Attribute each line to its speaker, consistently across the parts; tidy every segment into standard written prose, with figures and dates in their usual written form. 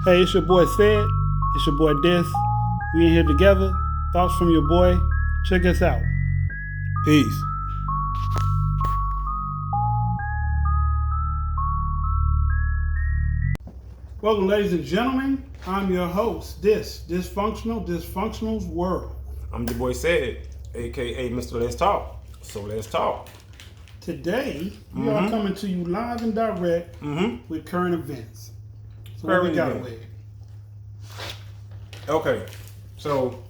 Speaker 1: Hey, it's your boy Sid. It's your boy Dis. We in here together. Thoughts from your boy. Check us out. Peace. Welcome, ladies and gentlemen. I'm your host, Dysfunctional's World.
Speaker 2: I'm your boy Sid, aka Mr. Let's Talk. So let's talk.
Speaker 1: Today, we are coming to you live and direct with current events. So what we got with?
Speaker 2: Okay, so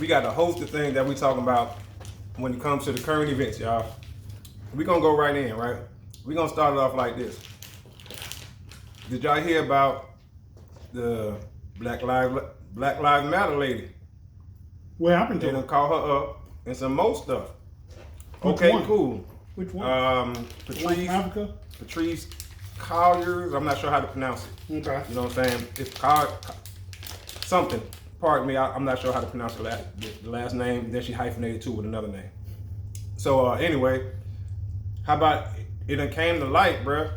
Speaker 2: we got a host of things that we talking about when it comes to the current events, y'all. We're gonna go right in, right? We're gonna start it off like this. Did y'all hear about the Black Lives Matter lady?
Speaker 1: What happened to
Speaker 2: They
Speaker 1: her?
Speaker 2: done call her up and some more stuff.
Speaker 1: Which
Speaker 2: Okay,
Speaker 1: one?
Speaker 2: cool.
Speaker 1: Which one? Africa?
Speaker 2: Patrice Colliers. I'm not sure how to pronounce it.
Speaker 1: Okay.
Speaker 2: You know what I'm saying? It's something. Pardon me. I'm not sure how to pronounce the last name. Then she hyphenated too with another name. So anyway, how about it done came to light, bruh,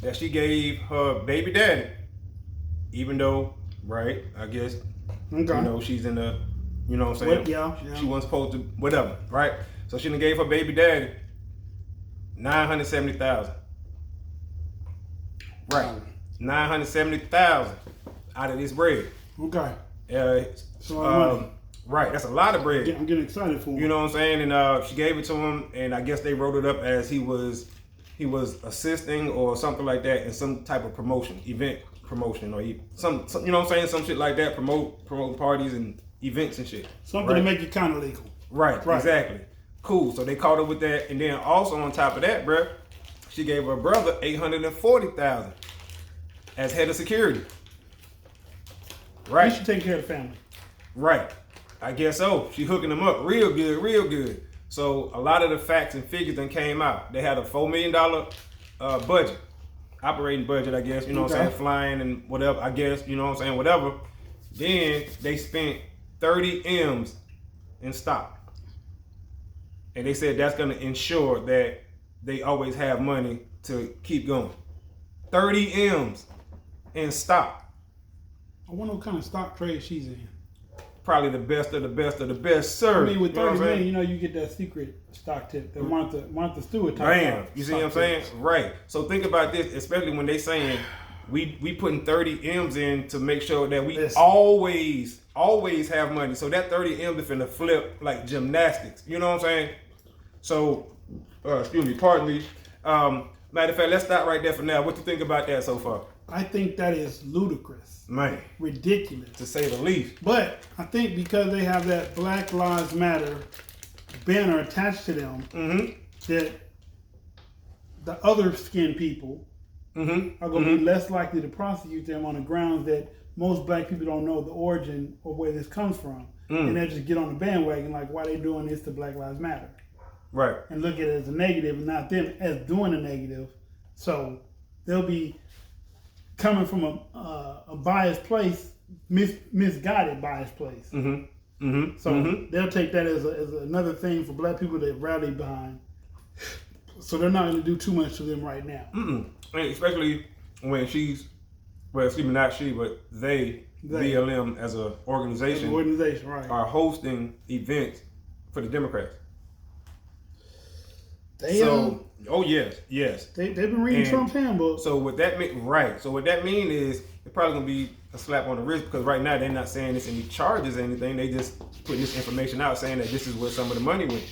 Speaker 2: that she gave her baby daddy, even though, right, I guess, you know, she's in the, you know what I'm saying?
Speaker 1: Yeah.
Speaker 2: She wasn't supposed to, whatever, right? So she done gave her baby daddy $970,000. Right. $970,000 out of this bread.
Speaker 1: Okay.
Speaker 2: Right, that's a lot of bread.
Speaker 1: I'm getting excited for him.
Speaker 2: You know what I'm saying? And she gave it to him, and I guess they wrote it up as he was assisting or something like that in some type of event promotion, or some you know what I'm saying, some shit like that, promoting parties and events and shit.
Speaker 1: Something to make it kind of legal.
Speaker 2: Right, exactly. Cool. So they caught her with that, and then also on top of that, bruh, she gave her brother $840,000 as head of security. Right.
Speaker 1: You should take care of the family.
Speaker 2: Right. I guess so. She hooking them up real good. So a lot of the facts and figures then came out. They had a $4 million budget, operating budget, I guess, you know what I'm saying, flying and whatever, I guess, you know what I'm saying, whatever. Then they spent 30 M's in stock. And they said that's going to ensure that they always have money to keep going. 30 M's in stock.
Speaker 1: I wonder what kind of stock trade she's in.
Speaker 2: Probably the best of the best, sir.
Speaker 1: I mean, with 30 million, you know, you get that secret stock tip, the Martha Stewart type.
Speaker 2: Bam. You see what I'm saying? Right. So think about this, especially when they saying we putting 30 M's in to make sure that we always have money. So that 30 M's is finna flip like gymnastics. You know what I'm saying? So, pardon me. Matter of fact, let's stop right there for now. What you think about that so far?
Speaker 1: I think that is ludicrous.
Speaker 2: Man.
Speaker 1: Ridiculous.
Speaker 2: To say the least.
Speaker 1: But I think because they have that Black Lives Matter banner attached to them, that the other skinned people are going to be less likely to prosecute them on the grounds that most black people don't know the origin or where this comes from. And they just get on the bandwagon like, why they doing this to Black Lives Matter?
Speaker 2: Right.
Speaker 1: And look at it as a negative and not them as doing a negative. So they'll be coming from a biased place, misguided biased place. So they'll take that as another thing for black people to rally behind. So they're not going to do too much to them right now.
Speaker 2: And especially when not she, but they. BLM as an organization,
Speaker 1: right,
Speaker 2: are hosting events for the Democrats. Oh yes.
Speaker 1: They've been reading Trump's handbook.
Speaker 2: So what that mean, right? So what that mean is it's probably gonna be a slap on the wrist, because right now they're not saying it's any charges or anything. They just putting this information out saying that this is where some of the money went.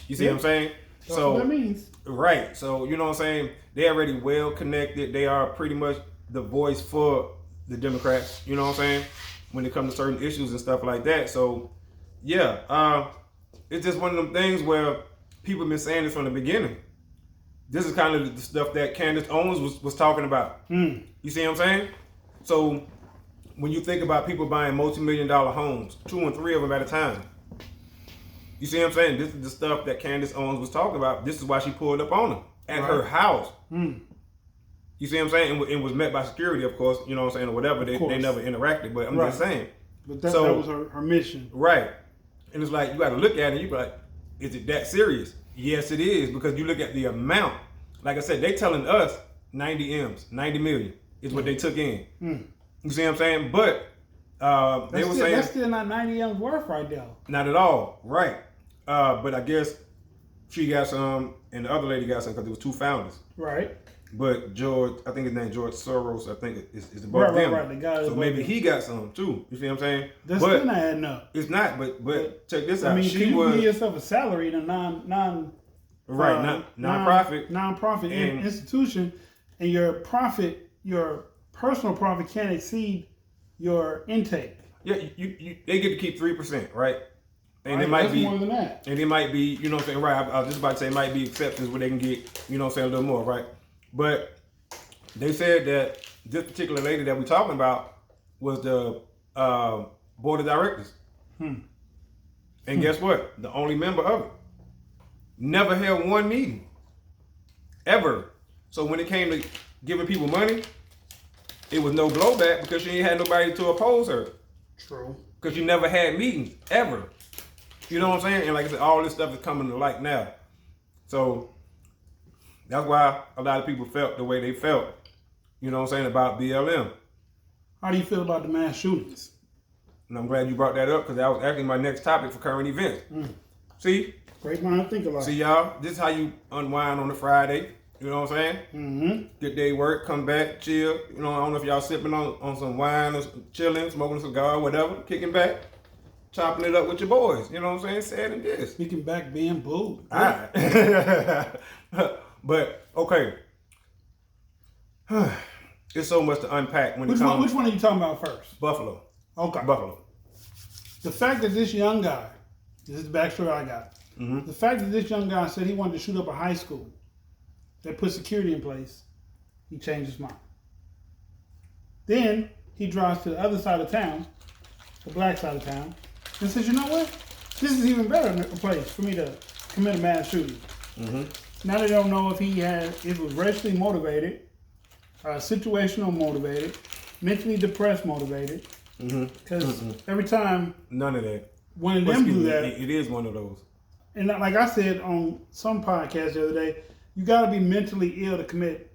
Speaker 2: You see what I'm saying?
Speaker 1: That's what that means.
Speaker 2: Right. So you know what I'm saying? They're already well connected. They are pretty much the voice for the Democrats. You know what I'm saying? When it comes to certain issues and stuff like that. So yeah, it's just one of them things where people have been saying this from the beginning. This is kind of the stuff that Candice Owens was talking about. You see what I'm saying? So when you think about people buying multi-million-dollar homes, 2 and 3 of them at a time, you see what I'm saying? This is the stuff that Candice Owens was talking about. This is why she pulled up on him at her house. You see what I'm saying? And was met by security, of course, you know what I'm saying, or whatever. They never interacted, but I'm just saying.
Speaker 1: But that was her mission.
Speaker 2: Right. And it's like, you got to look at it, you be like, is it that serious? Yes, it is, because you look at the amount. Like I said, they telling us 90 M's, 90 million. is what they took in. You see what I'm saying? But they were saying
Speaker 1: that's still not 90 M's worth right there.
Speaker 2: Not at all, right? But I guess she got some, and the other lady got some because there was two founders,
Speaker 1: right?
Speaker 2: But George, I think his name George Soros. I think is the both of them.
Speaker 1: Right. The guy
Speaker 2: so maybe he got some too. You see what I'm saying?
Speaker 1: That's still not adding up.
Speaker 2: It's not. But check this out.
Speaker 1: I mean,
Speaker 2: she
Speaker 1: you
Speaker 2: was
Speaker 1: give yourself a salary in a non-profit institution, and your profit, your personal profit, can't exceed your intake.
Speaker 2: Yeah, they get to keep 3%, right? And it
Speaker 1: might
Speaker 2: be
Speaker 1: more than that.
Speaker 2: And it might be, you know what I'm saying, right? I was just about to say it might be exceptions where they can get, you know what I'm saying, a little more, right? But they said that this particular lady that we're talking about was the board of directors. And guess what? The only member of it. Never held one meeting. Ever. So when it came to giving people money, it was no blowback because she ain't had nobody to oppose her.
Speaker 1: True.
Speaker 2: Because she never had meetings, ever. You know what I'm saying? And like I said, all this stuff is coming to light now. So that's why a lot of people felt the way they felt, you know what I'm saying, about BLM.
Speaker 1: How do you feel about the mass shootings?
Speaker 2: And I'm glad you brought that up because that was actually my next topic for current events. See?
Speaker 1: Great mind to think about.
Speaker 2: See, y'all, this is how you unwind on a Friday. You know what I'm saying?
Speaker 1: Mm-hmm.
Speaker 2: Good day work, come back, chill. You know, I don't know if y'all sipping on some wine or chilling, smoking a cigar, whatever, kicking back, chopping it up with your boys. You know what I'm saying? Sad and this.
Speaker 1: Kicking back, being booed.
Speaker 2: All right. But, okay. There's so much to unpack when it comes.
Speaker 1: Which one are you talking about first?
Speaker 2: Buffalo.
Speaker 1: Okay.
Speaker 2: Buffalo.
Speaker 1: The fact that this young guy, this is the backstory I got. The fact that this young guy said he wanted to shoot up a high school, they put security in place, he changed his mind. Then he drives to the other side of town, the black side of town, and says, you know what? This is even better a place for me to commit a mass shooting. Now they don't know if it was racially motivated, situational motivated, mentally depressed motivated. Because every time
Speaker 2: none of that.
Speaker 1: One of them do that.
Speaker 2: It is one of those.
Speaker 1: And like I said on some podcast the other day, you got to be mentally ill to commit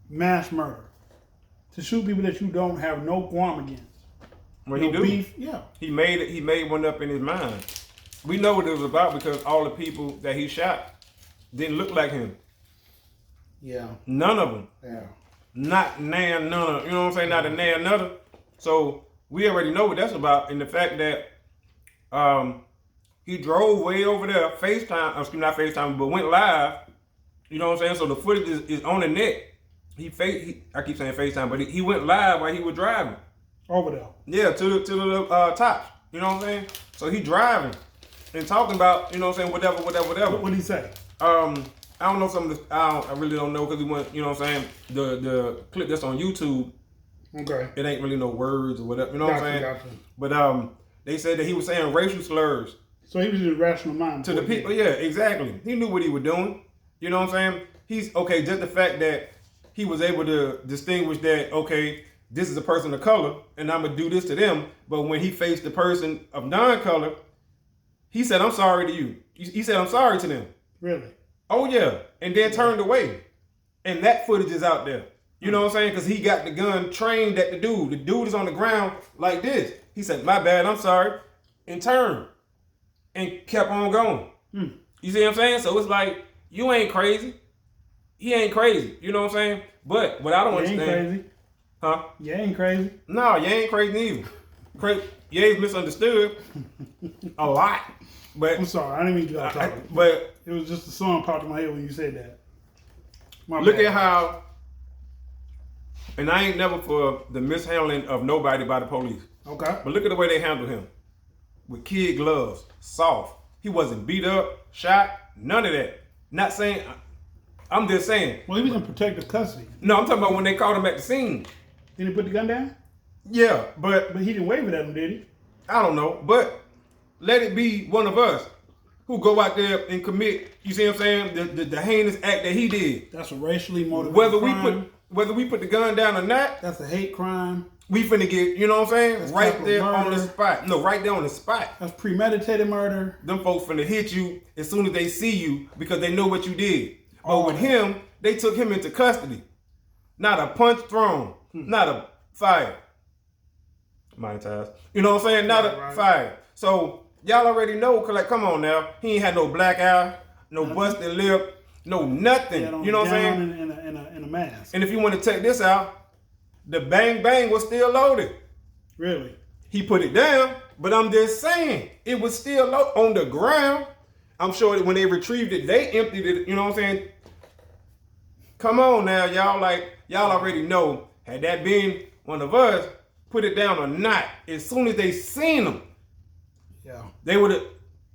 Speaker 1: mass murder, to shoot people that you don't have no qualm against.
Speaker 2: Well,
Speaker 1: no
Speaker 2: he do.
Speaker 1: Beef. Yeah.
Speaker 2: He made one up in his mind. We know what it was about because all the people that he shot didn't look like him.
Speaker 1: Yeah.
Speaker 2: None of them.
Speaker 1: Yeah.
Speaker 2: Not nan none. You know what I'm saying? Not a nan none. So we already know what that's about, and the fact that he drove way over there, not FaceTime, but went live. You know what I'm saying? So the footage is on the net. I keep saying FaceTime, but he went live while he was driving.
Speaker 1: Over there.
Speaker 2: Yeah, to the tops. You know what I'm saying? So he driving and talking about, you know what I'm saying, whatever.
Speaker 1: What did he say?
Speaker 2: I don't know some of the, I really don't know because he went, you know what I'm saying, the clip that's on YouTube.
Speaker 1: Okay.
Speaker 2: It ain't really no words or whatever, you know what I'm saying?
Speaker 1: Gotcha.
Speaker 2: But they said that he was saying racial slurs.
Speaker 1: So he was just rational mind.
Speaker 2: To the people, yeah, exactly. He knew what he was doing. You know what I'm saying? He's, okay, just the fact that he was able to distinguish that, okay, this is a person of color, and I'm going to do this to them. But when he faced the person of non-color, he said, I'm sorry to you. He said, I'm sorry to them.
Speaker 1: Really?
Speaker 2: Oh, yeah. And then turned away. And that footage is out there. You know what I'm saying? Because he got the gun trained at the dude. The dude is on the ground like this. He said, my bad, I'm sorry. And turned. And kept on going. You see what I'm saying? So it's like, you ain't crazy. He ain't crazy. You know what I'm saying? But what I don't understand.
Speaker 1: You ain't crazy.
Speaker 2: Huh?
Speaker 1: You ain't crazy.
Speaker 2: No, you ain't crazy either. You ain't misunderstood a lot. But
Speaker 1: I'm sorry, I didn't mean to get off topic.
Speaker 2: But
Speaker 1: it was just a song popped in my head when you said that.
Speaker 2: Look at how, and I ain't never for the mishandling of nobody by the police.
Speaker 1: Okay.
Speaker 2: But look at the way they handled him. With kid gloves, soft. He wasn't beat up, shot, none of that. Not saying, I'm just saying.
Speaker 1: Well, he was in protective custody.
Speaker 2: No, I'm talking about when they caught him at the scene.
Speaker 1: Did he put the gun down?
Speaker 2: Yeah, but
Speaker 1: he didn't wave it at him, did he?
Speaker 2: I don't know, but let it be one of us who go out there and commit, you see what I'm saying, the heinous act that he did.
Speaker 1: That's a racially motivated crime.
Speaker 2: Whether we put the gun down or not.
Speaker 1: That's a hate crime.
Speaker 2: We finna get, you know what I'm saying?
Speaker 1: That's
Speaker 2: right there
Speaker 1: murder.
Speaker 2: on the spot. No, right there on the spot.
Speaker 1: That's premeditated murder.
Speaker 2: Them folks finna hit you as soon as they see you because they know what you did. But with him, they took him into custody. Not a punch thrown. Not a fire. Monetized. You know what I'm saying? Not a fire. So y'all already know, cause like, come on now. He ain't had no black eye, no busted lip, no nothing. You know what I'm saying?
Speaker 1: In a mask.
Speaker 2: And if you want to check this out, the bang bang was still loaded.
Speaker 1: Really?
Speaker 2: He put it down, but I'm just saying, it was still on the ground. I'm sure that when they retrieved it, they emptied it. You know what I'm saying? Come on now, y'all. Like, y'all already know, had that been one of us, put it down or not, as soon as they seen them, they would have,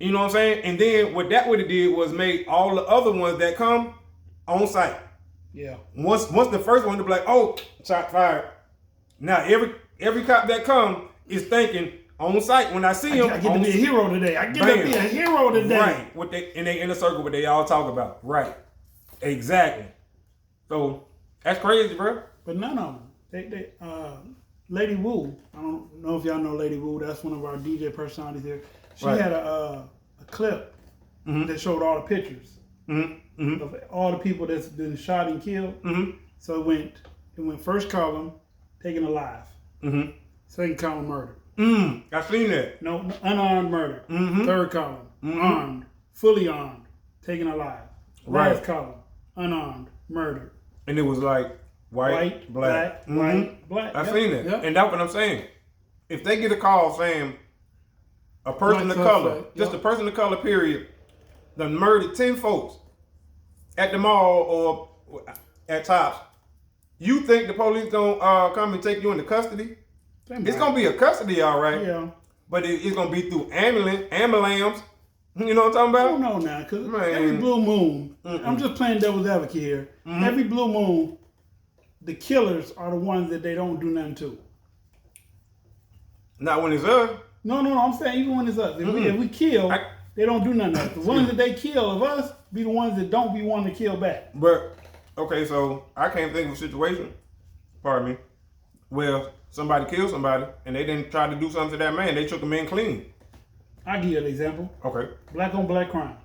Speaker 2: you know what I'm saying? And then what that would have did was made all the other ones that come on site.
Speaker 1: Yeah.
Speaker 2: Once the first one to be like, oh, shot fired. Now every cop that come is thinking on site when I see him.
Speaker 1: I get to be a hero today. I get to be a hero today.
Speaker 2: Right. What they in their inner circle, what they all talk about. Right. Exactly. So that's crazy, bro.
Speaker 1: But none of them. Lady Wu. I don't know if y'all know Lady Wu. That's one of our DJ personalities here. She had a clip that showed all the pictures of all the people that's been shot and killed. So it went first column, taken alive. Second column, murder.
Speaker 2: I seen that.
Speaker 1: No, unarmed murder. Third column, armed, fully armed, taken alive. Last column, unarmed, murder.
Speaker 2: And it was like white, black.
Speaker 1: White, black.
Speaker 2: I seen that. And that's what I'm saying. If they get a call saying a person of color, just a person of color, period, done murdered 10 folks at the mall or at Tops, you think the police gonna come and take you into custody? It's gonna be a custody, all right.
Speaker 1: Yeah.
Speaker 2: But it's gonna be through ambulance. You know what I'm talking about?
Speaker 1: I don't know now, because every blue moon, I'm just playing devil's advocate here. Every blue moon, the killers are the ones that they don't do nothing to.
Speaker 2: Not when it's us.
Speaker 1: No, I'm saying even when it's us. If we kill, they don't do nothing else. The ones that they kill of us be the ones that don't be wanting to kill back.
Speaker 2: But, okay, so I can't think of a situation, pardon me, where somebody killed somebody and they didn't try to do something to that man. They took him in clean.
Speaker 1: I'll give you an example.
Speaker 2: Okay.
Speaker 1: Black on black crime.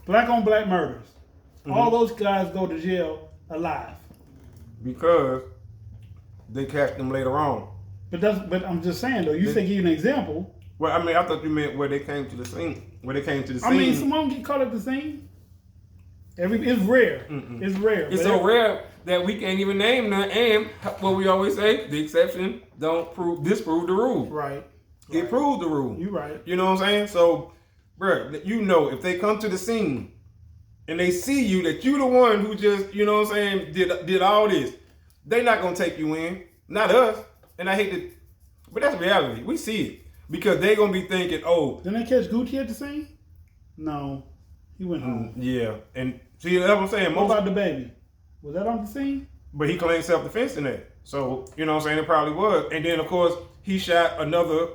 Speaker 1: Black on black murders. All those guys go to jail alive.
Speaker 2: Because they catch them later on.
Speaker 1: But I'm just saying though, you say give you an example.
Speaker 2: Well, I mean, I thought you meant where they came to the scene. I
Speaker 1: mean, someone get caught at the scene. It's rare. It's rare.
Speaker 2: It's so rare that we can't even name none. And what we always say, the exception disprove the rule.
Speaker 1: Right.
Speaker 2: It proves the rule.
Speaker 1: You're right.
Speaker 2: You know what I'm saying? So, bro, you know, if they come to the scene and they see you, that you the one who just, you know what I'm saying, did all this, they not gonna take you in. Not us. And I hate to, but that's reality. We see it. Because they gonna be thinking, oh.
Speaker 1: Didn't they catch Gucci at the scene? No. He went home.
Speaker 2: Yeah. And see, that's what I'm saying.
Speaker 1: What about the baby? Was that on the scene?
Speaker 2: But he claimed self-defense in that. So, you know what I'm saying? It probably was. And then, of course, he shot another.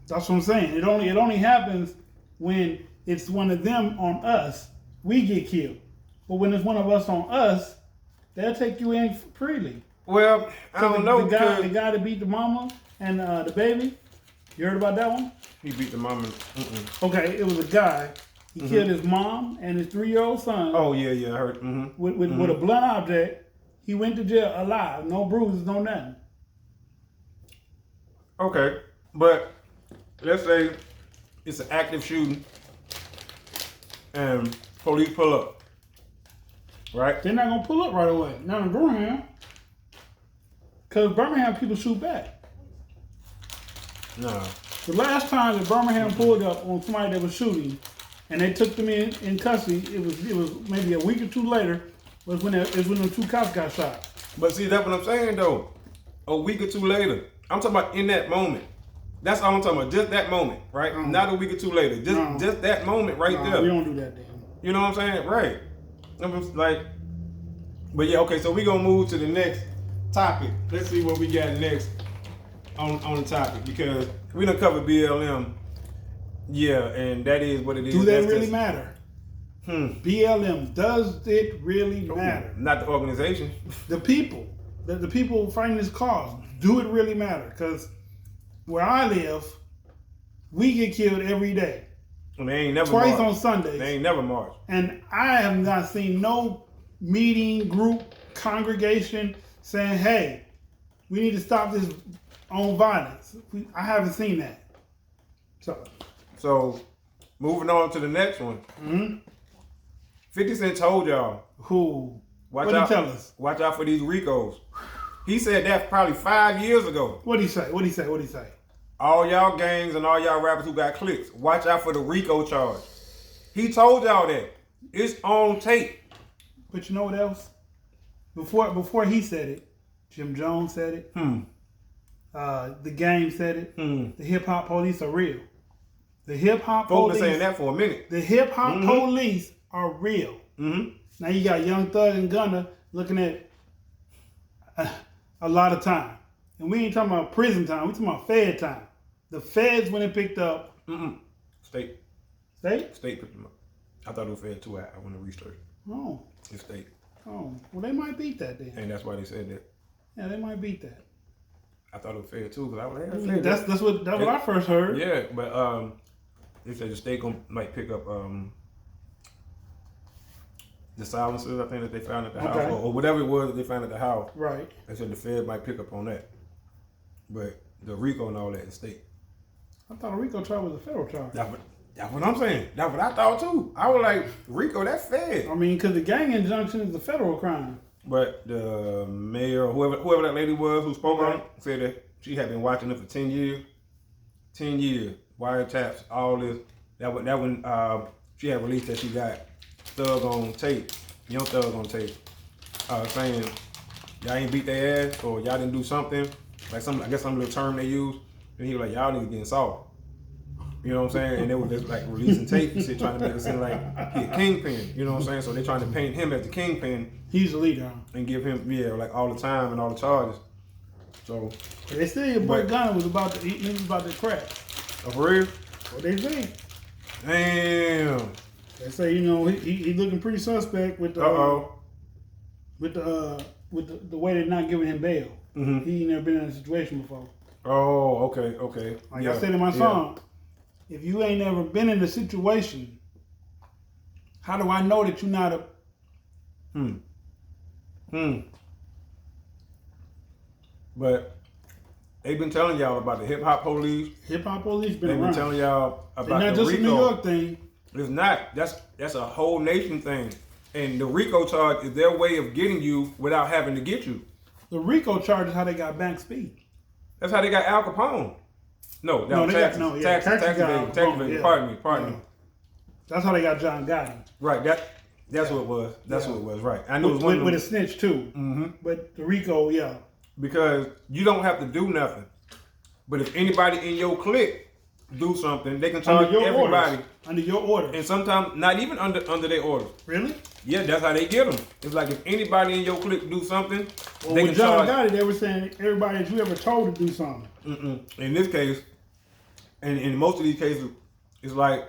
Speaker 1: That's what I'm saying. It only happens when it's one of them on us, we get killed. But when it's one of us on us, they'll take you in freely.
Speaker 2: Well, I don't know.
Speaker 1: The guy that beat the mama and the baby, you heard about that one?
Speaker 2: He beat the mama.
Speaker 1: Okay, it was a guy. He killed his mom and his 3-year-old son.
Speaker 2: Oh, yeah, I heard.
Speaker 1: With a blunt object. He went to jail alive. No bruises, no nothing.
Speaker 2: Okay, but let's say it's an active shooting and police pull up, right?
Speaker 1: They're not going to pull up right away. Not in Birmingham. Because Birmingham people shoot back.
Speaker 2: No.
Speaker 1: The last time that Birmingham pulled up on somebody that was shooting and they took them in custody, it was maybe a week or two later, was when the 2 cops got shot.
Speaker 2: But see, that's what I'm saying though. A week or 2 later. I'm talking about in that moment. That's all I'm talking about. Just that moment, right? Not a week or 2 later. Just that moment right there.
Speaker 1: We don't do that, damn.
Speaker 2: You know what I'm saying? Right. I'm just like, but yeah, okay, so we gonna move to the next topic. Let's see what we got next on the topic, because we done covered BLM. Yeah, and that is what it is.
Speaker 1: Do that really matter? BLM, does it really matter?
Speaker 2: Not the organization.
Speaker 1: The people. The people fighting this cause. Do it really matter? Because where I live, we get killed every day.
Speaker 2: And they ain't never
Speaker 1: twice
Speaker 2: marched.
Speaker 1: On Sundays.
Speaker 2: They ain't never marched.
Speaker 1: And I have not seen no meeting, group congregation saying, hey, we need to stop this on violence. I haven't seen that.
Speaker 2: So moving on to the next one. 50 Cent told y'all.
Speaker 1: Who?
Speaker 2: Watch
Speaker 1: What
Speaker 2: out,
Speaker 1: did he tell us?
Speaker 2: Watch out for these Ricos. He said that probably 5 years ago.
Speaker 1: What did he say? What did he say? What did he say?
Speaker 2: All y'all gangs and all y'all rappers who got clicks, watch out for the Rico charge. He told y'all that. It's on tape.
Speaker 1: But you know what else? Before he said it, Jim Jones said it. The Game said it. The Hip-Hop Police are real. The Hip-Hop Police...
Speaker 2: Folks been saying that for a minute.
Speaker 1: The Hip-Hop Police are real. Now you got Young Thug and Gunna looking at a lot of time. And we ain't talking about prison time. We talking about Fed time. The Feds, when it picked up...
Speaker 2: State.
Speaker 1: State?
Speaker 2: State picked them up. I thought it was Fed too. I went to research.
Speaker 1: Oh.
Speaker 2: It's state.
Speaker 1: Oh. Well, they might beat that then.
Speaker 2: And that's why they said that.
Speaker 1: Yeah, they might beat that.
Speaker 2: I thought it was Fed too, because I was like,
Speaker 1: that's what I first heard.
Speaker 2: Yeah, but they said the state might pick up the silencers, I think, that they found at the house, or whatever it was that they found at the house.
Speaker 1: Right.
Speaker 2: They said the Fed might pick up on that. But the RICO and all that is state.
Speaker 1: I thought a RICO charge was a federal charge.
Speaker 2: That's what I'm saying. That's what I thought too. I was like, RICO, that's Fed.
Speaker 1: I mean, because the gang injunction is a federal crime.
Speaker 2: But the mayor, whoever that lady was who spoke on it, said that she had been watching it for 10 years. 10 years. Wiretaps, all this. That when she had released that she got Thug on tape, Young Thug on tape, saying y'all ain't beat their ass or y'all didn't do something, like some little term they use, and he was like, y'all niggas getting soft. You know what I'm saying? And they were just like releasing tape and shit, trying to make it seem like he a kingpin. You know what I'm saying? So they trying to paint him as the kingpin.
Speaker 1: He's the leader.
Speaker 2: And give him, like all the time and all the charges. So
Speaker 1: they say your boy Gunna was about to eat, he was about to crack.
Speaker 2: Oh, for real?
Speaker 1: What they say?
Speaker 2: Damn.
Speaker 1: They say, you know, he looking pretty suspect with the with the way they're not giving him bail. He ain't never been in a situation before.
Speaker 2: Oh, okay.
Speaker 1: Like I said in my song, if you ain't never been in a situation, how do I know that you're not a... But they've been telling y'all about the Hip-Hop Police. Hip-Hop Police been
Speaker 2: around. They've been telling y'all about
Speaker 1: not
Speaker 2: the
Speaker 1: just
Speaker 2: RICO.
Speaker 1: a New York thing.
Speaker 2: It's not. That's a whole nation thing. And the RICO charge is their way of getting you without having to get you.
Speaker 1: The RICO charge is how they got Bank Speed.
Speaker 2: That's how they got Al Capone. No, taxes. Taxes. Pardon me.
Speaker 1: That's how they got John Gotti.
Speaker 2: Right. That's what it was. That's what it was. Right. I knew it was one
Speaker 1: with a snitch too. But the RICO,
Speaker 2: because you don't have to do nothing. But if anybody in your clique do something, they can charge everybody.
Speaker 1: Under your orders.
Speaker 2: And sometimes not even under their orders.
Speaker 1: Really?
Speaker 2: Yeah, that's how they get them. It's like if anybody in your clique do something, they
Speaker 1: with John Gotti, they were saying everybody that you ever told to do something.
Speaker 2: In this case, and in most of these cases, it's like,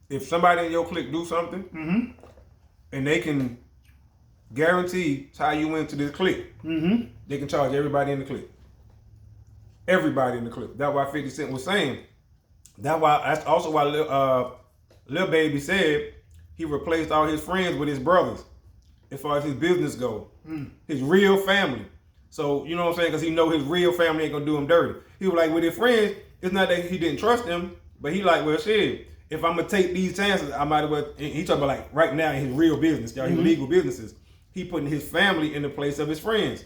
Speaker 2: if somebody in your clique do something, and they can guarantee tie you into this clique, they can charge everybody in the clique. Everybody in the clique. That's why 50 Cent was saying. That's also why Lil Baby said he replaced all his friends with his brothers as far as his business goes. His real family. So, you know what I'm saying? Because he know his real family ain't going to do him dirty. He was like, with his friends, it's not that he didn't trust them, but he like, well, shit, if I'm going to take these chances, I might as well. He talking about like right now in his real business, y'all, his legal businesses. He putting his family in the place of his friends.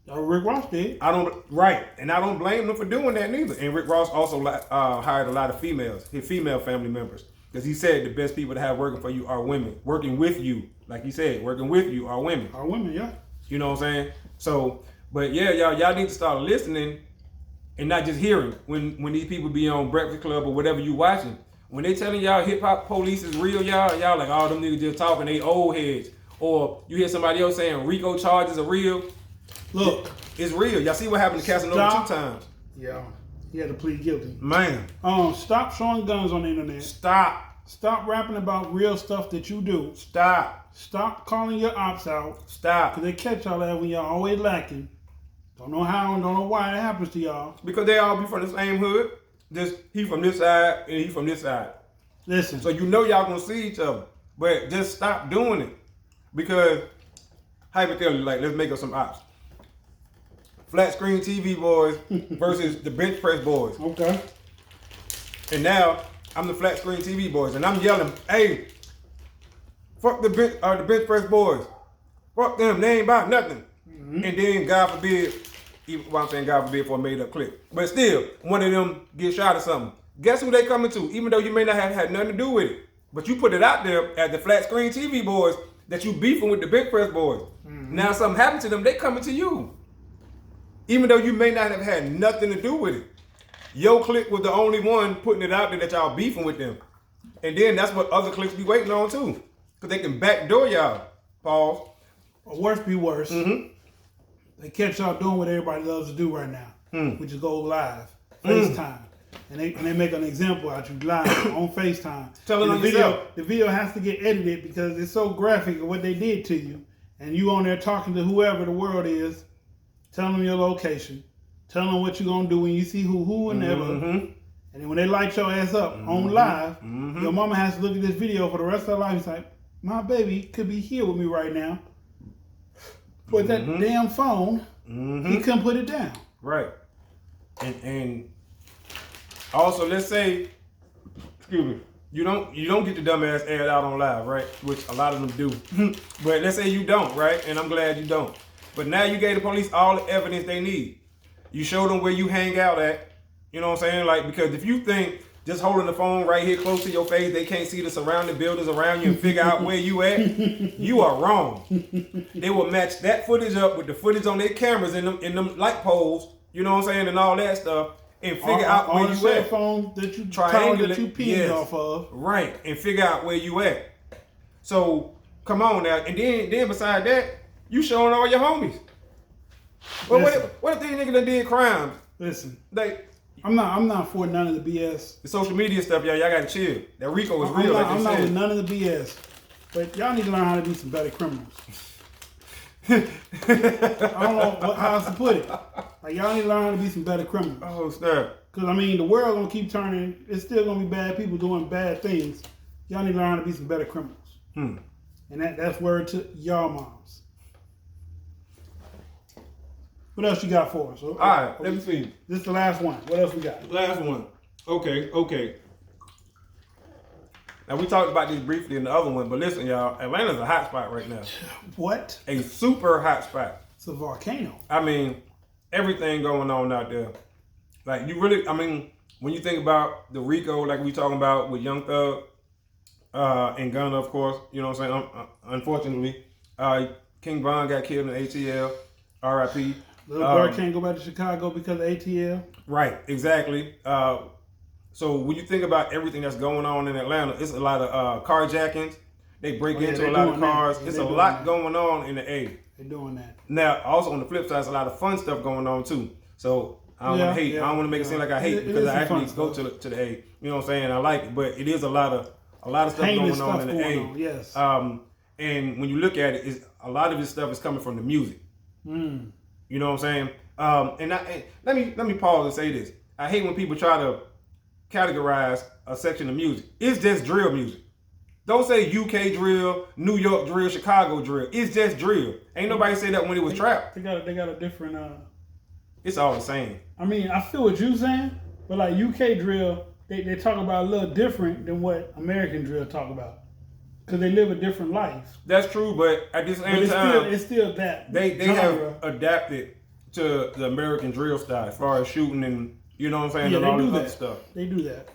Speaker 1: Rick Ross did.
Speaker 2: And I don't blame them for doing that neither. And Rick Ross also hired a lot of females, his female family members, because he said the best people to have working for you are women. Working with you, like he said, working with you are women.
Speaker 1: Are women, yeah.
Speaker 2: You know what I'm saying? So, but yeah, y'all need to start listening and not just hearing when these people be on Breakfast Club or whatever you watching. When they telling y'all Hip-Hop Police is real, y'all like, all them niggas just talking, they old heads. Or you hear somebody else saying RICO charges are real.
Speaker 1: Look,
Speaker 2: it's real. Y'all see what happened to Casanova 2 times.
Speaker 1: Yeah, he had to plead guilty.
Speaker 2: Man.
Speaker 1: Stop showing guns on the internet. Stop rapping about real stuff that you do. Stop calling your ops out. Because they catch y'all that when y'all always lacking. Don't know how and don't know why it happens to y'all.
Speaker 2: Because they all be from the same hood. Just he from this side and he from this side.
Speaker 1: Listen.
Speaker 2: So you know y'all gonna see each other. But just stop doing it. Because, hypothetically, like, let's make up some ops. Flat screen TV boys versus the bench press boys.
Speaker 1: Okay.
Speaker 2: And now, I'm the flat screen TV boys, and I'm yelling, hey, fuck the bench press boys. Fuck them, they ain't about nothing. Mm-hmm. And then, God forbid, well, I'm saying God forbid for a made up clip. But still, one of them get shot or something. Guess who they coming to? Even though you may not have had nothing to do with it. But you put it out there at the flat screen TV boys that you beefing with the bench press boys. Mm-hmm. Now something happened to them, they coming to you. Even though you may not have had nothing to do with it. Your clique was the only one putting it out there that y'all beefing with them. And then that's what other cliques be waiting on too. Because they can backdoor y'all. Pause.
Speaker 1: Or worse be worse. Mm-hmm. They catch y'all doing what everybody loves to do right now, which is go live, FaceTime. And they make an example out you live on FaceTime.
Speaker 2: Tell them
Speaker 1: the video has to get edited because it's so graphic of what they did to you. And you on there talking to whoever the world is, telling them your location, telling them what you're going to do when you see who, and never. Mm-hmm. And then when they light your ass up on live, your mama has to look at this video for the rest of her life. It's like, my baby could be here with me right now. But that damn phone, he couldn't put it down.
Speaker 2: Right. And also, let's say, excuse me, you don't get the dumbass ad out on live, right? Which a lot of them do. But let's say you don't, right? And I'm glad you don't. But now you gave the police all the evidence they need. You showed them where you hang out at. You know what I'm saying? Like, because if you think just holding the phone right here close to your face, they can't see the surrounding buildings around you and figure out where you at, you are wrong. They will match that footage up with the footage on their cameras in them light poles, you know what I'm saying, and all that stuff, and figure out where you at.
Speaker 1: Phone that you peeing off of.
Speaker 2: Right, and figure out where you at. So, come on now. And then beside that, you showing all your homies. Well, what if these niggas done did crimes?
Speaker 1: Listen.
Speaker 2: I'm
Speaker 1: not for none of the BS.
Speaker 2: The social media stuff, y'all gotta chill. That Rico is real.
Speaker 1: I'm not with none of the BS. But y'all need to learn how to be some better criminals. I don't know how else to put it. Like, y'all need to learn how to be some better criminals.
Speaker 2: Oh, snap.
Speaker 1: Because, I mean, the world gonna keep turning. It's still gonna be bad people doing bad things. Y'all need to learn how to be some better criminals. And that's word to y'all moms. What else you got for us?
Speaker 2: All right, let me see.
Speaker 1: This is the last one. What else we got?
Speaker 2: Last one. Okay. Now, we talked about this briefly in the other one, but listen, y'all, Atlanta's a hot spot right now.
Speaker 1: What?
Speaker 2: A super hot spot.
Speaker 1: It's a volcano.
Speaker 2: I mean, everything going on out there. Like, you really, I mean, when you think about the Rico, like we talking about with Young Thug and Gunna, of course, you know what I'm saying? Unfortunately, King Von got killed in ATL, R.I.P.
Speaker 1: Little Bird can't go back to Chicago because of ATL.
Speaker 2: Right, exactly. So when you think about everything that's going on in Atlanta, it's a lot of carjackings. They break into a lot of cars. It's a lot going on in the A.
Speaker 1: They're doing that.
Speaker 2: Now, also on the flip side, there's a lot of fun stuff going on too. So I don't want to hate. I don't want to make it seem like I hate because I actually go to the A. You know what I'm saying? I like it, but it is a lot of stuff going on in the A.
Speaker 1: Yes.
Speaker 2: And when you look at it, a lot of this stuff is coming from the music. You know what I'm saying? And let me pause and say this. I hate when people try to categorize a section of music. It's just drill music. Don't say UK drill, New York drill, Chicago drill. It's just drill. Ain't nobody say that when it was trap.
Speaker 1: They got a different.
Speaker 2: It's all the same.
Speaker 1: I mean, I feel what you're saying, but like UK drill, they talk about a little different than what American drill talk about. Because they live a different life.
Speaker 2: That's true, but at the same time,
Speaker 1: it's still that.
Speaker 2: They have adapted to the American drill style as far as shooting and, you know what I'm saying, and all this other stuff.
Speaker 1: They do that.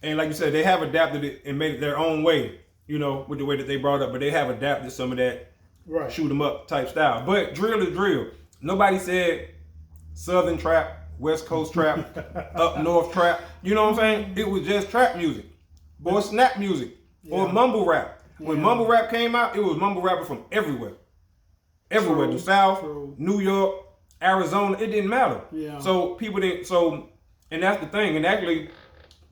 Speaker 2: And like you said, they have adapted it and made it their own way, you know, with the way that they brought it up. But they have adapted some of that shoot 'em up type style. But drill is drill. Nobody said Southern trap, West Coast trap, up north trap. You know what I'm saying? It was just trap music or snap music. Or mumble rap. When mumble rap came out, it was mumble rapper from everywhere. Everywhere. The South, New York, Arizona, it didn't matter.
Speaker 1: Yeah.
Speaker 2: So people didn't, and that's the thing. And actually,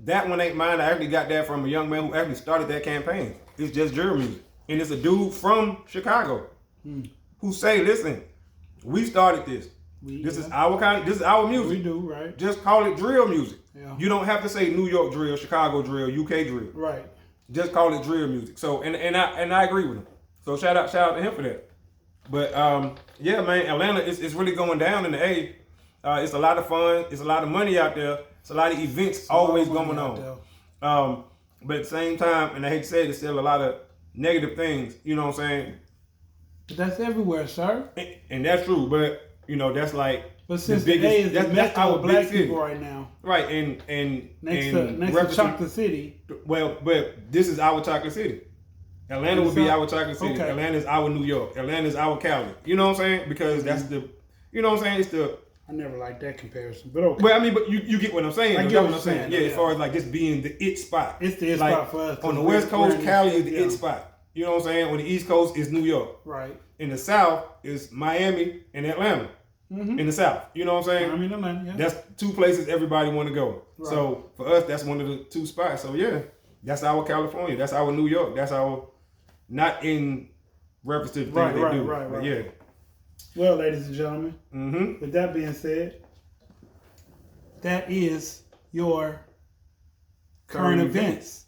Speaker 2: that one ain't mine. I actually got that from a young man who actually started that campaign. It's just drill music. And it's a dude from Chicago who say, listen, we started this. This is our music.
Speaker 1: We do, right.
Speaker 2: Just call it drill music.
Speaker 1: Yeah.
Speaker 2: You don't have to say New York drill, Chicago drill, UK drill.
Speaker 1: Right.
Speaker 2: just call it drill music. So and I agree with him. So shout out to him for that. But yeah, man, Atlanta is really going down in the A. It's a lot of fun. It's a lot of money out there. It's a lot of events always going on. But at the same time, and I hate to say it, there's still a lot of negative things. You know what I'm saying?
Speaker 1: But that's everywhere, sir.
Speaker 2: And that's true. But you know, that's like
Speaker 1: but since
Speaker 2: the biggest.
Speaker 1: A is that's our black people right now.
Speaker 2: Right, and
Speaker 1: next to Chocolate City.
Speaker 2: Well, but this is our Chocolate City. Atlanta would be our Chocolate City. Okay. Atlanta is our New York. Atlanta is our Cali. You know what I'm saying? Because that's the, you know what I'm saying? It's the.
Speaker 1: I never liked that comparison, but okay.
Speaker 2: But I mean, but you get what I'm saying.
Speaker 1: I get what I'm saying.
Speaker 2: Yeah, as far as like just being the it spot.
Speaker 1: It's the it spot for us.
Speaker 2: On the West Coast, Cali is the it spot. You know what I'm saying? On the East Coast is New York.
Speaker 1: Right.
Speaker 2: In the South is Miami and Atlanta. In the South. You know what I'm saying?
Speaker 1: Miami and Atlanta, yeah.
Speaker 2: That's two places everybody want to go. Right. So for us, that's one of the two spots. So yeah, that's our California. That's our New York. That's our, not in reference to the thing they do. Right. Yeah.
Speaker 1: Well, ladies and gentlemen, with that being said, that is your current events.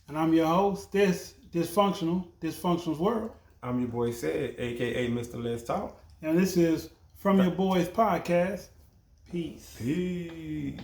Speaker 1: And I'm your host, Dysfunctional's World.
Speaker 2: I'm your boy Said, a.k.a. Mr. Let's Talk.
Speaker 1: And this is From Your Boys Podcast. Peace.
Speaker 2: Peace.